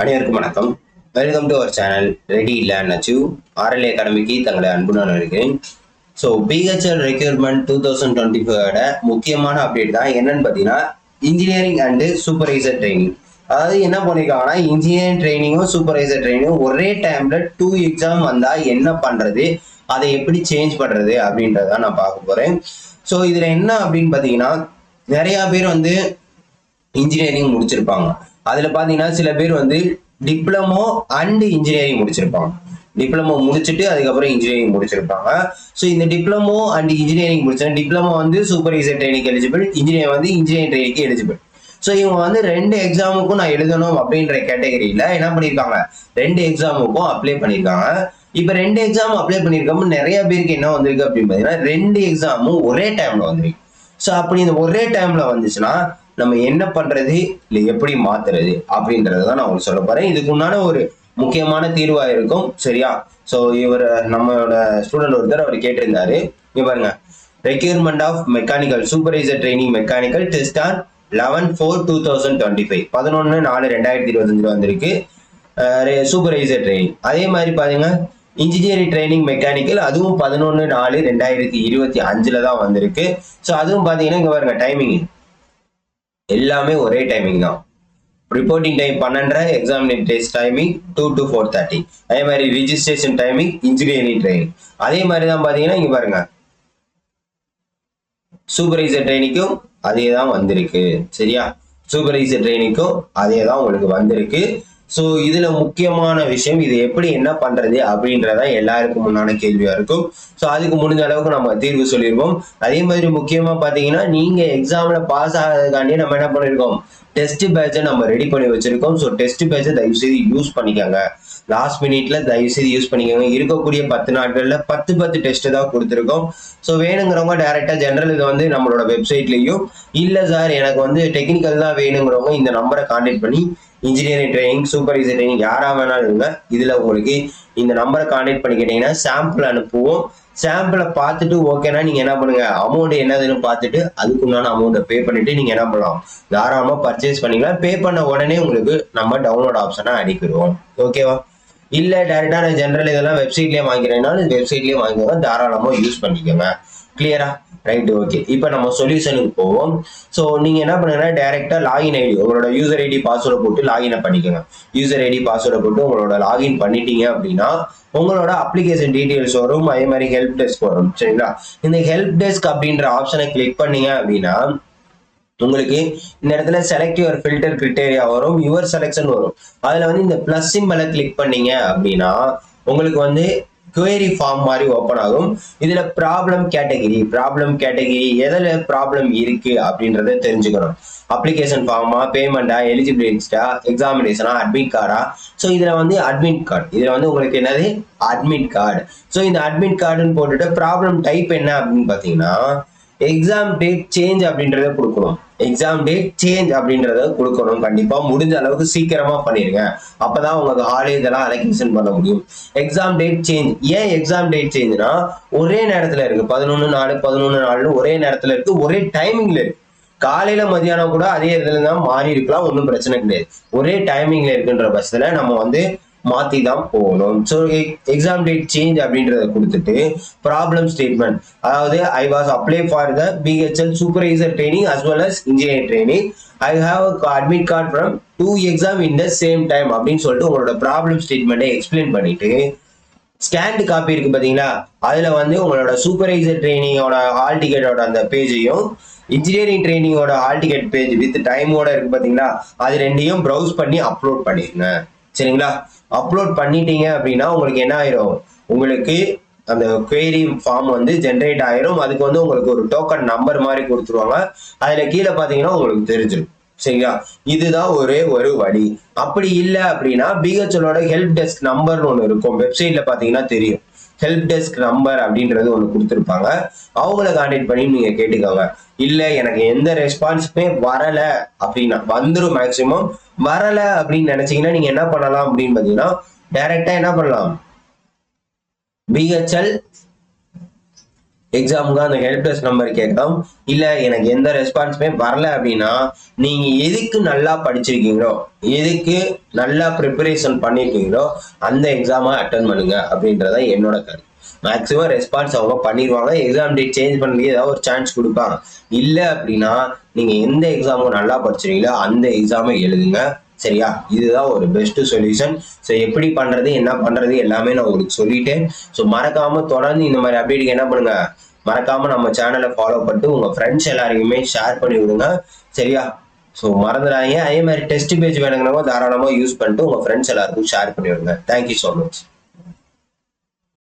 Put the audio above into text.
அனைவருக்கும் வணக்கம். Welcome to our channel ready learn achieve RLA அகாடமிக்கு தங்களை அன்புடன் இருக்கிறேன். ஸோ பிஹெச்எல் ரெக்யூர்மெண்ட் 2025 முக்கியமான அப்டேட் தான் என்னன்னு பார்த்தீங்கன்னா இன்ஜினியரிங் அண்டு சூப்பர்வைசர் ட்ரைனிங். அதாவது என்ன பண்ணிருக்காங்கன்னா இன்ஜினியரிங் ட்ரைனிங்கும் சூப்பர்வைசர் ட்ரைனிங்கும் ஒரே டைம்ல 2 எக்ஸாம் வந்தா என்ன பண்றது, அதை எப்படி சேஞ்ச் பண்றது அப்படின்றத நான் பார்க்க போறேன். ஸோ இதுல என்ன அப்படின்னு பார்த்தீங்கன்னா நிறைய பேர் வந்து இன்ஜினியரிங் முடிச்சிருப்பாங்க. அதுல பாத்தீங்கன்னா சில பேர் வந்து டிப்ளமோ அண்ட் இன்ஜினியரிங் முடிச்சிருப்பாங்க. டிப்ளமோ முடிச்சுட்டு அதுக்கப்புறம் இன்ஜினியரிங் முடிச்சிருப்பாங்க. ஸோ இந்த டிப்ளமோ அண்ட் இன்ஜினியரிங் முடிச்சா டிப்ளமோ வந்து சூப்பர்வைசர் ட்ரைனிங் எலிஜிபிள், இன்ஜினியர் வந்து இன்ஜினியரிங் ட்ரைனிங்க்கு எலிஜிபிள். ஸோ இவங்க வந்து 2 எக்ஸாமுக்கும் நான் எழுதணும் அப்படின்ற கேட்டகரியில என்ன பண்ணிருக்காங்க, 2 எக்ஸாமுக்கும் அப்ளை பண்ணிருக்காங்க. இப்ப 2 எக்ஸாம் அப்ளை பண்ணிருக்கோம். நிறைய பேருக்கு என்ன வந்திருக்கு அப்படின்னு பாத்தீங்கன்னா 2 எக்ஸாமும் ஒரே டைம்ல வந்திருக்கு. ஸோ அப்படி இந்த ஒரே டைம்ல வந்துச்சுன்னா நம்ம என்ன பண்றது, இல்லை எப்படி மாத்துறது அப்படின்றதான் நான் உங்களுக்கு சொல்ல போறேன். இதுக்கு முன்னாடி ஒரு முக்கியமான தீர்வா இருக்கும். சரியா? ஸோ இவர் நம்மளோட ஸ்டூடெண்ட் ஒருத்தர் அவர் கேட்டிருந்தாரு. இங்க பாருங்க, requirement of mechanical supervisor training mechanical test on 11/4/2025 11/4/2025 வந்திருக்கு சூப்பர்வைசர் ட்ரைனிங். அதே மாதிரி பாருங்க இன்ஜினியரிங் ட்ரைனிங் மெக்கானிக்கல் அதுவும் 11/4/2025 தான் வந்திருக்கு. ஸோ அதுவும் பாத்தீங்கன்னா இங்க பாருங்க டைமிங் எல்லாமே ஒரே டைமிங் தான். Reporting time 12, examination test timing 2 to 4:30. அதே மாதிரி ரிஜிஸ்ட்ரேஷன் டைமிங் இன்ஜினியரிங் ட்ரைனிங் அதே மாதிரி தான் பாத்தீங்கன்னா இங்க பாருங்க சூப்பர்வைசர் ட்ரைனிங்கும் அதே தான் வந்திருக்கு. சரியா? சூப்பர்வைசர் ட்ரைனிங்கும் அதே தான் உங்களுக்கு வந்திருக்கு. ஸோ இதுல முக்கியமான விஷயம் இது எப்படி என்ன பண்றது அப்படின்றதான் எல்லாருக்கும் முன்னான கேள்வியா இருக்கும். ஸோ அதுக்கு முடிஞ்ச அளவுக்கு நம்ம தீர்வு சொல்லியிருக்கோம். அதே மாதிரி முக்கியமா பாத்தீங்கன்னா நீங்க எக்ஸாம்ல பாஸ் ஆகிறதுக்காண்டி நம்ம என்ன பண்ணிருக்கோம், டெஸ்ட் பேட்சை நம்ம ரெடி பண்ணி வச்சிருக்கோம். ஸோ டெஸ்ட் பேட்சை தயவு செய்து யூஸ் பண்ணிக்கோங்க. லாஸ்ட் மினிட்ல தயவு செய்து யூஸ் பண்ணிக்கோங்க. இருக்கக்கூடிய 10 நாட்கள்ல 10 டெஸ்ட் தான் கொடுத்துருக்கோம். ஸோ வேணுங்கிறவங்க டைரக்டா ஜெனரல் இதை வந்து நம்மளோட வெப்சைட்லயும், இல்ல சார் எனக்கு வந்து டெக்னிக்கல் தான் வேணுங்கிறவங்க இந்த நம்பரை கான்டாக்ட் பண்ணி இன்ஜினியரிங் ட்ரைனிங் சூப்பர்வைசர் ட்ரைனிங் யாரா வேணாலும் இருங்க, இதுல உங்களுக்கு இந்த நம்பரை கான்டாக்ட் பண்ணிக்கிட்டீங்கன்னா சாம்பிள் அனுப்புவோம். சாம்பிளை பார்த்துட்டு ஓகேனா நீங்க என்ன பண்ணுங்க, அமௌண்ட் என்னதுன்னு பார்த்துட்டு அதுக்குண்டான அமௌண்ட்டை பே பண்ணிட்டு நீங்க என்ன பண்ணலாம், தாராளமா பர்ச்சேஸ் பண்ணிக்கலாம். பே பண்ண உடனே உங்களுக்கு நம்ம டவுன்லோட் ஆப்ஷனா அனுப்பிடுவோம். ஓகேவா? இல்ல டைரக்டா நான் ஜெனரல் இதெல்லாம் வெப்சைட்லயே வாங்கிறேன்னாலும் வெப்சைட்லயே வாங்கிக்கோங்க, தாராளமா யூஸ் பண்ணிக்கோங்க. கிளியரா? Right, okay. இப்போ நம்ம சொல்யூஷனுக்கு போவோம். ஸோ நீங்க என்ன பண்ணுங்கன்னா டைரக்டா லாகின் ஐடி உங்களோட யூசர் ஐடி பாஸ்வேர்டை போட்டு லாகின் பண்ணிக்கோங்க. யூசர் ஐடி பாஸ்வேர்டை போட்டு உங்களோட லாகின் பண்ணிட்டீங்க அப்படின்னா உங்களோட அப்ளிகேஷன் டீடைல்ஸ் வரும். அதே மாதிரி ஹெல்ப் டெஸ்க் வரும். சரிங்களா? இந்த ஹெல்ப் டெஸ்க் அப்படின்ற ஆப்ஷனை கிளிக் பண்ணீங்க அப்படின்னா உங்களுக்கு இந்த இடத்துல செலக்ட் யுவர் ஃபில்டர் கிரிட்டேரியா வரும், யுவர் செலக்ஷன் வரும். அதுல வந்து இந்த பிளஸ் சிம்பலை கிளிக் பண்ணீங்க அப்படின்னா உங்களுக்கு வந்து குவேரி ஃபார்ம் மாதிரி ஓப்பன் ஆகும். இதுல ப்ராப்ளம் கேட்டகிரி எதுல ப்ராப்ளம் இருக்கு அப்படின்றத தெரிஞ்சுக்கணும். அப்ளிகேஷன் ஃபார்மா, பேமெண்டா, எலிஜிபிலிட்டியா, எக்ஸாமினேஷனா, அட்மிட் கார்டா. ஸோ இதுல வந்து அட்மிட் கார்டு, இதுல வந்து உங்களுக்கு என்னது அட்மிட் கார்டு. ஸோ இந்த அட்மிட் கார்டுன்னு போட்டுட்டு ப்ராப்ளம் டைப் என்ன அப்படின்னு பாத்தீங்கன்னா எக்ஸாம் டேட் சேஞ்ச் அப்படின்றத கொடுக்கணும். கண்டிப்பா முடிஞ்ச அளவுக்கு சீக்கிரமா பண்ணிருங்க. அப்பதான் உங்களுக்கு ஹாலிடே இதெல்லாம் அலோகேஷன் பண்ண முடியும். Exam date change. ஏன் எக்ஸாம் டேட் சேஞ்ச்னா ஒரே நேரத்துல இருக்கு, 11/4 ஒரே நேரத்துல இருக்கு, ஒரே டைமிங்ல இருக்கு. காலையில மதியானம் கூட அதே இதுல தான் மாறி இருக்கலாம், ஒன்றும் பிரச்சனை கிடையாது. ஒரே டைமிங்ல இருக்குன்ற பட்சத்துல நம்ம வந்து மாத்தி தான் போகணும். ஸோ எக்ஸாம் டேட் சேஞ்ச் அப்படின்றத கொடுத்துட்டு ப்ராப்ளம் ஸ்டேட்மெண்ட், அதாவது I was apply for the BHEL supervisor training as well as engineering training. I have admit card from 2 exam in the same time அப்படின்னு சொல்லிட்டு உங்களோட ப்ராப்ளம் ஸ்டேட்மெண்ட்டை எக்ஸ்பிளைன் பண்ணிட்டு ஸ்கேன்டு காப்பி இருக்கு பாத்தீங்களா, அதுல வந்து உங்களோட சூப்பர்வைசர் ட்ரைனிங்கோட ஹால் டிக்கெட்டோட அந்த பேஜையும் இன்ஜினியரிங் ட்ரைனிங்கோட ஹால் டிக்கெட் பேஜ் வித் டைமோட இருக்கு பாத்தீங்களா, அது ரெண்டையும் ப்ரௌஸ் பண்ணி அப்லோட் பண்ணிருங்க. சரிங்களா? அப்லோட் பண்ணிட்டீங்க அப்படின்னா உங்களுக்கு என்ன ஆயிரும், உங்களுக்கு அந்த query ஃபார்ம் வந்து ஜென்ரேட் ஆயிரும். அதுக்கு வந்து உங்களுக்கு ஒரு டோக்கன் நம்பர் மாதிரி கொடுத்துருவாங்க. அதுல கீழே பாத்தீங்கன்னா உங்களுக்கு தெரிஞ்சிடும். சரிங்களா? இதுதான் ஒரே ஒரு வழி. அப்படி இல்லை அப்படின்னா பிஹெச்எலோட ஹெல்ப் டெஸ்க் நம்பர்னு ஒன்று இருக்கும், வெப்சைட்ல பாத்தீங்கன்னா தெரியும். ஹெல்ப் டெஸ்க் நம்பர் அப்படின்றது ஒன்று கொடுத்துருப்பாங்க, அவங்கள கான்டாக்ட் பண்ணி நீங்க கேட்டுக்கோங்க. இல்ல எனக்கு எந்த ரெஸ்பான்ஸுமே வரல அப்படின்னா, வந்துடும் மேக்சிமம். வரல அப்படின்னு நினைச்சீங்கன்னா நீங்க என்ன பண்ணலாம் அப்படின்னு பாத்தீங்கன்னா டைரக்டா என்ன பண்ணலாம், பிஹெச்எல் எக்ஸாமுக்கு அந்த ஹெல்ப் டெஸ்க் நம்பர் கேட்கலாம். இல்ல எனக்கு எந்த ரெஸ்பான்ஸுமே வரல அப்படின்னா நீங்க எதுக்கு நல்லா படிச்சிருக்கீங்களோ, எதுக்கு நல்லா ப்ரிப்பரேஷன் பண்ணிருக்கீங்களோ அந்த எக்ஸாமை அட்டன் பண்ணுங்க அப்படின்றத என்னோட கருத்து. மேக்ஸிமம் ரெஸ்பான்ஸ் அவங்க பண்ணிடுவாங்க. எக்ஸாம் டேட் சேஞ்ச் பண்ணி ஏதாவது ஒரு சான்ஸ் கொடுப்பாங்க. இல்ல அப்படின்னா நீங்க எந்த எக்ஸாமும் நல்லா படிச்சிருக்கீங்களோ அந்த எக்ஸாமை எழுதுங்க. சரியா? இதுதான் ஒரு பெஸ்ட் சொல்யூஷன். ஸோ எப்படி பண்றது, என்ன பண்றது எல்லாமே நான் உங்களுக்கு சொல்லிட்டேன். ஸோ மறக்காம தொடர்ந்து இந்த மாதிரி அப்டேட்டுக்கு என்ன பண்ணுங்க, மறக்காம நம்ம சேனலை ஃபாலோ பண்ணிட்டு உங்க ஃப்ரெண்ட்ஸ் எல்லாருக்குமே ஷேர் பண்ணி விடுங்க. சரியா? ஸோ மறந்துடாதீங்க. அதே மாதிரி டெஸ்ட் பேஜ் வேணுங்கிறவங்க தாராளமாக யூஸ் பண்ணிட்டு உங்க ஃப்ரெண்ட்ஸ் எல்லாருக்கும் ஷேர் பண்ணி விடுங்க. Thank you so much.